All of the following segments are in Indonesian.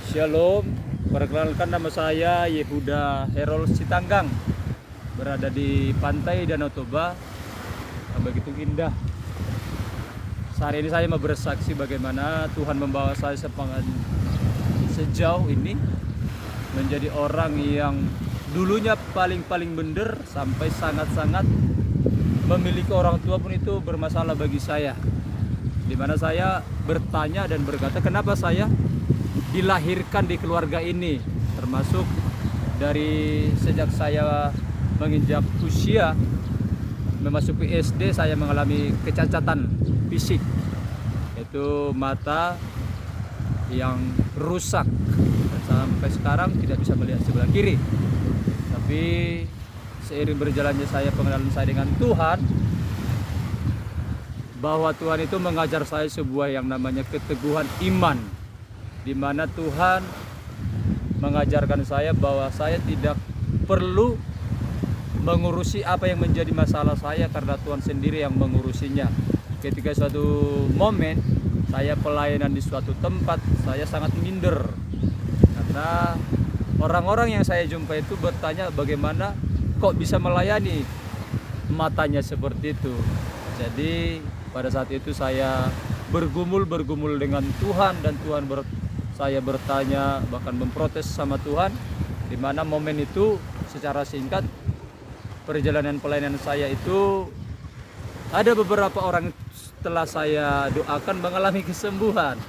Shalom, perkenalkan nama saya Yehuda Herol Sitanggang, berada di pantai Danau Toba yang begitu indah. Saat ini saya mau bersaksi bagaimana Tuhan membawa saya sejauh ini menjadi orang yang dulunya paling benar sampai sangat-sangat memiliki orang tua pun itu bermasalah bagi saya. Dimana saya bertanya dan berkata, kenapa saya dilahirkan di keluarga ini, termasuk dari sejak saya menginjak usia memasuki SD saya mengalami kecacatan fisik, yaitu mata yang rusak dan sampai sekarang tidak bisa melihat sebelah kiri. Tapi seiring berjalannya pengenalan saya dengan Tuhan, bahwa Tuhan itu mengajar saya sebuah yang namanya keteguhan iman, di mana Tuhan mengajarkan saya bahwa saya tidak perlu mengurusi apa yang menjadi masalah saya, karena Tuhan sendiri yang mengurusinya. Ketika suatu momen saya pelayanan di suatu tempat, saya sangat minder karena orang-orang yang saya jumpa itu bertanya bagaimana kok bisa melayani, matanya seperti itu. Jadi pada saat itu saya bergumul dengan Tuhan, dan saya bertanya, bahkan memprotes sama Tuhan, di mana momen itu secara singkat perjalanan pelayanan saya itu ada beberapa orang setelah saya doakan mengalami kesembuhan.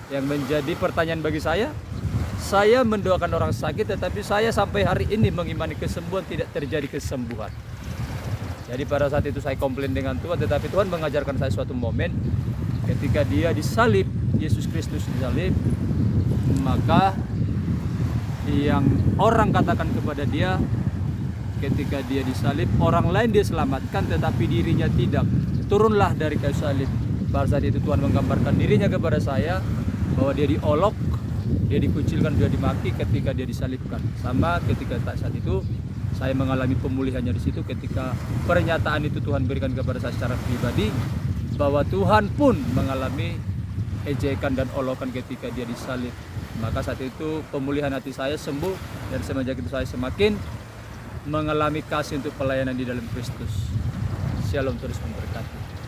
Yang menjadi pertanyaan bagi saya mendoakan orang sakit, tetapi saya sampai hari ini mengimani kesembuhan, tidak terjadi kesembuhan. Jadi pada saat itu saya komplain dengan Tuhan, tetapi Tuhan mengajarkan saya suatu momen ketika dia disalib, Yesus Kristus disalib, maka yang orang katakan kepada dia ketika dia disalib, orang lain dia selamatkan tetapi dirinya tidak. Turunlah dari kayu salib. Pada saat itu Tuhan menggambarkan dirinya kepada saya bahwa dia diolok, dia dikucilkan, dia dimaki ketika dia disalibkan. Sama ketika saat itu saya mengalami pemulihannya di situ, ketika pernyataan itu Tuhan berikan kepada saya secara pribadi, bahwa Tuhan pun mengalami ejekan dan olokan ketika dia disalib. Maka saat itu pemulihan hati saya sembuh, dan semenjak itu saya semakin mengalami kasih untuk pelayanan di dalam Kristus. Shalom, terus memberkati.